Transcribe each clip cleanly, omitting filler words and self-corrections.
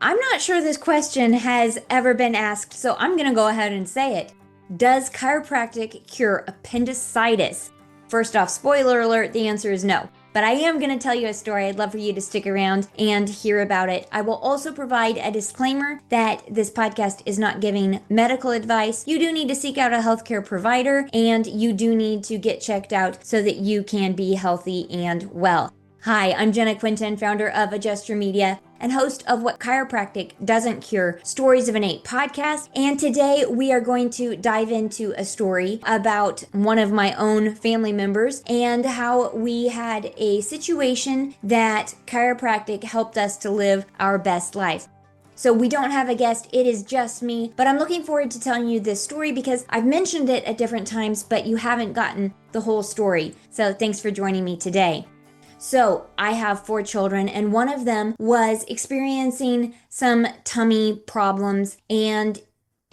I'm not sure this question has ever been asked, so I'm going to go ahead and say it. Does chiropractic cure appendicitis? First off, spoiler alert, the answer is no. But I am going to tell you a story. I'd love for you to stick around and hear about it. I will also provide a disclaimer that this podcast is not giving medical advice. You do need to seek out a healthcare provider, and you do need to get checked out so that you can be healthy and well. Hi, I'm Jenna Quentin, founder of Adjuster Media and host of What Chiropractic Doesn't Cure, Stories of an Eight podcast. And today we are going to dive into a story about one of my own family members and how we had a situation that chiropractic helped us to live our best life. So we don't have a guest, it is just me, but I'm looking forward to telling you this story because I've mentioned it at different times, but you haven't gotten the whole story. So thanks for joining me today. So I have 4 children, and one of them was experiencing some tummy problems, and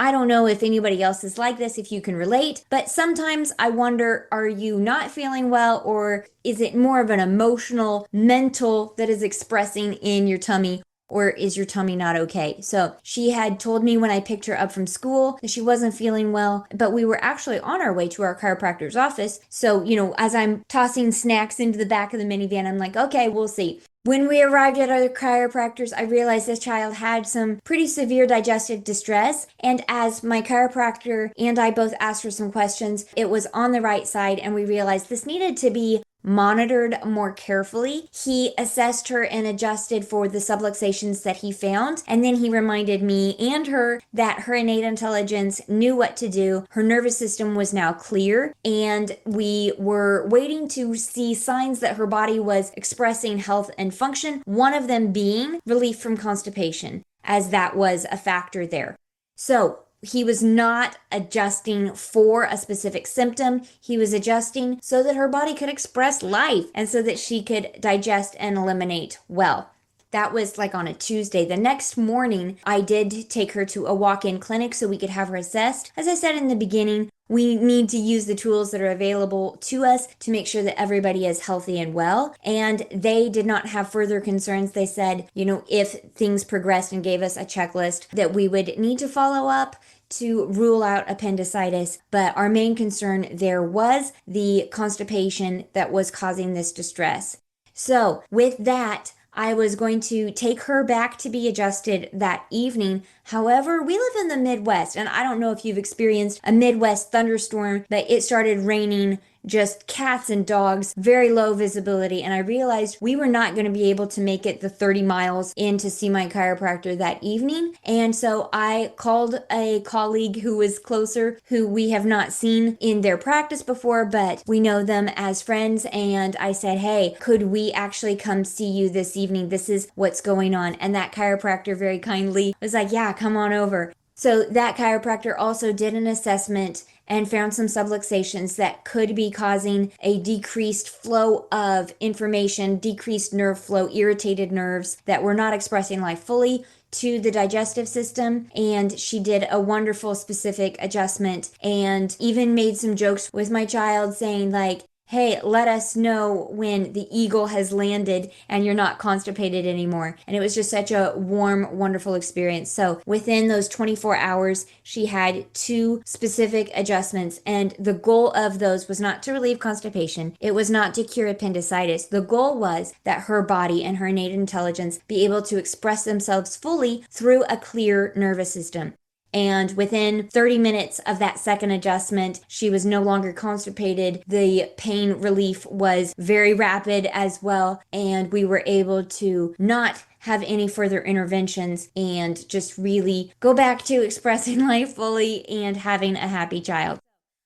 I don't know if anybody else is like this, if you can relate, but sometimes I wonder, are you not feeling well, or is it more of an emotional, mental that is expressing in your tummy? Or is your tummy not okay? So she had told me when I picked her up from school that she wasn't feeling well, but we were actually on our way to our chiropractor's office. So, as I'm tossing snacks into the back of the minivan, I'm like, okay, we'll see. When we arrived at our chiropractors, I realized this child had some pretty severe digestive distress. And as my chiropractor and I both asked her some questions, it was on the right side, and we realized this needed to be monitored more carefully. He assessed her and adjusted for the subluxations that he found. And then he reminded me and her that her innate intelligence knew what to do. Her nervous system was now clear, and we were waiting to see signs that her body was expressing health and function, one of them being relief from constipation, as that was a factor there. So he was not adjusting for a specific symptom. He was adjusting so that her body could express life and so that she could digest and eliminate well. That was like on a Tuesday. The next morning, I did take her to a walk-in clinic so we could have her assessed. As I said in the beginning, we need to use the tools that are available to us to make sure that everybody is healthy and well. And they did not have further concerns. They said, if things progressed, and gave us a checklist that we would need to follow up to rule out appendicitis. But our main concern there was the constipation that was causing this distress. So with that, I was going to take her back to be adjusted that evening. However, we live in the Midwest, and I don't know if you've experienced a Midwest thunderstorm, but it started raining just cats and dogs, very low visibility, and I realized we were not going to be able to make it the 30 miles in to see my chiropractor that evening. And so I called a colleague who was closer, who we have not seen in their practice before, but we know them as friends, and I said, hey, could we actually come see you this evening? This is what's going on. And that chiropractor very kindly was like, yeah, come on over. So that chiropractor also did an assessment and found some subluxations that could be causing a decreased flow of information, decreased nerve flow, irritated nerves that were not expressing life fully to the digestive system. And she did a wonderful specific adjustment and even made some jokes with my child saying like, hey, let us know when the eagle has landed and you're not constipated anymore. And it was just such a warm, wonderful experience. So within those 24 hours, she had 2 specific adjustments. And the goal of those was not to relieve constipation. It was not to cure appendicitis. The goal was that her body and her innate intelligence be able to express themselves fully through a clear nervous system. And within 30 minutes of that second adjustment, she was no longer constipated. The pain relief was very rapid as well. And we were able to not have any further interventions and just really go back to expressing life fully and having a happy child.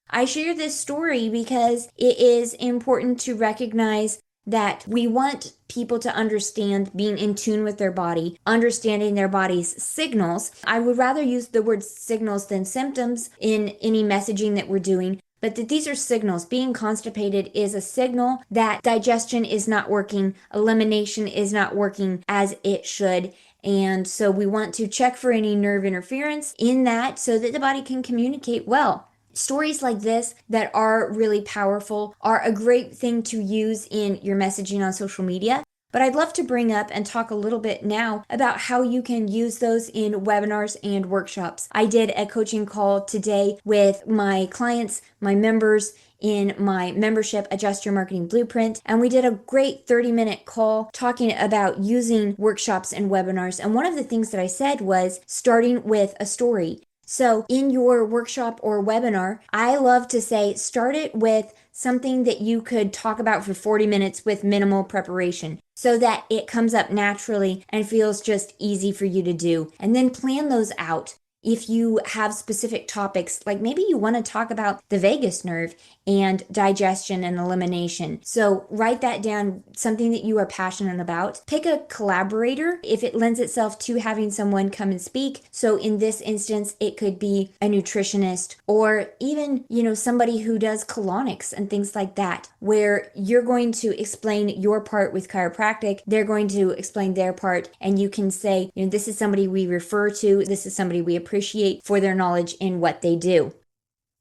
I share this story because it is important to recognize that we want people to understand being in tune with their body, understanding their body's signals. I would rather use the word signals than symptoms in any messaging that we're doing, but that these are signals. Being constipated is a signal that digestion is not working, elimination is not working as it should. And so we want to check for any nerve interference in that so that the body can communicate well. Stories like this that are really powerful are a great thing to use in your messaging on social media. But I'd love to bring up and talk a little bit now about how you can use those in webinars and workshops. I did a coaching call today with my clients, my members in my membership Adjust Your Marketing Blueprint, and we did a great 30-minute call talking about using workshops and webinars. And one of the things that I said was starting with a story. So in your workshop or webinar, I love to say start it with something that you could talk about for 40 minutes with minimal preparation so that it comes up naturally and feels just easy for you to do. And then plan those out. If you have specific topics, like maybe you want to talk about the vagus nerve and digestion and elimination. So write that down, something that you are passionate about. Pick a collaborator if it lends itself to having someone come and speak. So in this instance, it could be a nutritionist or even, somebody who does colonics and things like that, where you're going to explain your part with chiropractic. They're going to explain their part, and you can say, this is somebody we refer to. This is somebody we appreciate for their knowledge in what they do.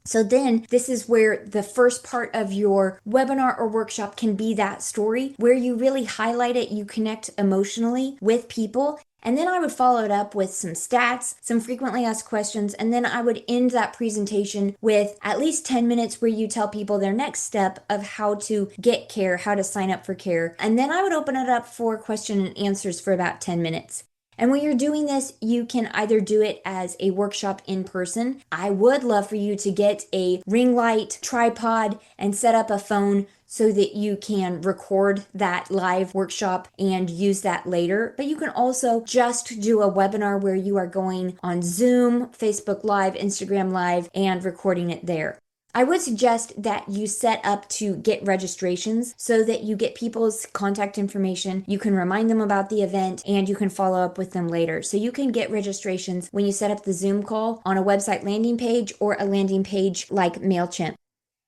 So then this is where the first part of your webinar or workshop can be that story where you really highlight it, you connect emotionally with people. And then I would follow it up with some stats, some frequently asked questions, and then I would end that presentation with at least 10 minutes where you tell people their next step of how to get care, how to sign up for care. And then I would open it up for question and answers for about 10 minutes. And when you're doing this, you can either do it as a workshop in person. I would love for you to get a ring light, tripod, and set up a phone so that you can record that live workshop and use that later. But you can also just do a webinar where you are going on Zoom, Facebook Live, Instagram Live, and recording it there. I would suggest that you set up to get registrations so that you get people's contact information, you can remind them about the event, and you can follow up with them later. So you can get registrations when you set up the Zoom call on a website landing page or a landing page like MailChimp.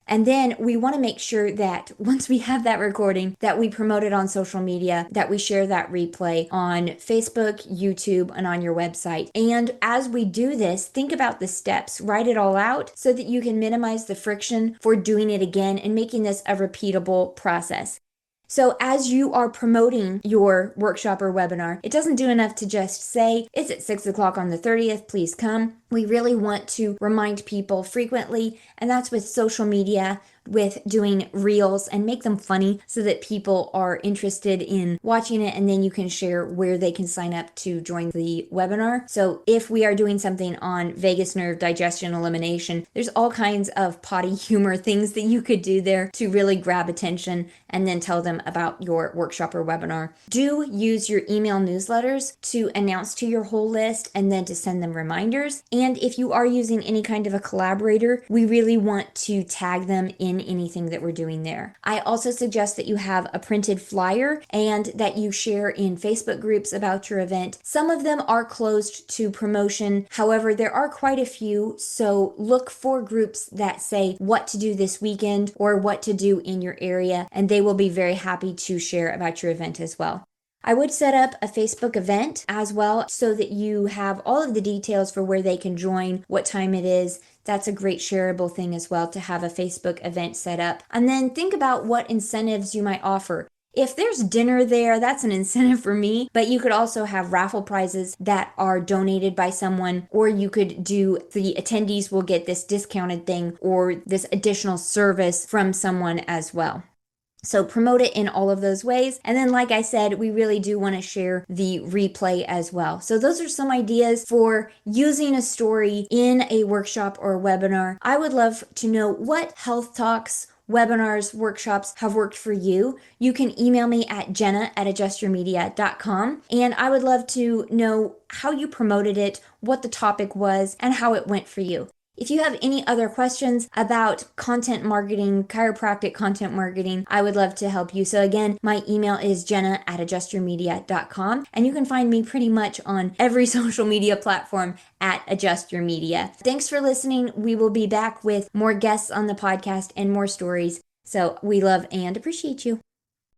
And then we want to make sure that once we have that recording, that we promote it on social media, that we share that replay on Facebook, YouTube, and on your website. And as we do this, think about the steps, write it all out so that you can minimize the friction for doing it again and making this a repeatable process. So as you are promoting your workshop or webinar, it doesn't do enough to just say, it's at 6 o'clock on the 30th, please come. We really want to remind people frequently, and that's with social media, with doing reels, and make them funny so that people are interested in watching it, and then you can share where they can sign up to join the webinar. So if we are doing something on vagus nerve, digestion, elimination, there's all kinds of potty humor things that you could do there to really grab attention and then tell them about your workshop or webinar. Do use your email newsletters to announce to your whole list and then to send them reminders. And if you are using any kind of a collaborator, we really want to tag them in anything that we're doing there. I also suggest that you have a printed flyer and that you share in Facebook groups about your event. Some of them are closed to promotion. However, there are quite a few, so look for groups that say what to do this weekend or what to do in your area, and they will be very happy to share about your event as well. I would set up a Facebook event as well so that you have all of the details for where they can join, what time it is. That's a great shareable thing as well, to have a Facebook event set up. And then think about what incentives you might offer. If there's dinner there, that's an incentive for me, but you could also have raffle prizes that are donated by someone, or you could do the attendees will get this discounted thing or this additional service from someone as well. So promote it in all of those ways. And then, like I said, we really do want to share the replay as well. So those are some ideas for using a story in a workshop or a webinar. I would love to know what health talks, webinars, workshops have worked for you. You can email me at jenna@adjustyourmedia.com. And I would love to know how you promoted it, what the topic was, and how it went for you. If you have any other questions about content marketing, chiropractic content marketing, I would love to help you. So again, my email is jenna@adjustyourmedia.com, and you can find me pretty much on every social media platform at Adjust Your Media. Thanks for listening. We will be back with more guests on the podcast and more stories. So we love and appreciate you.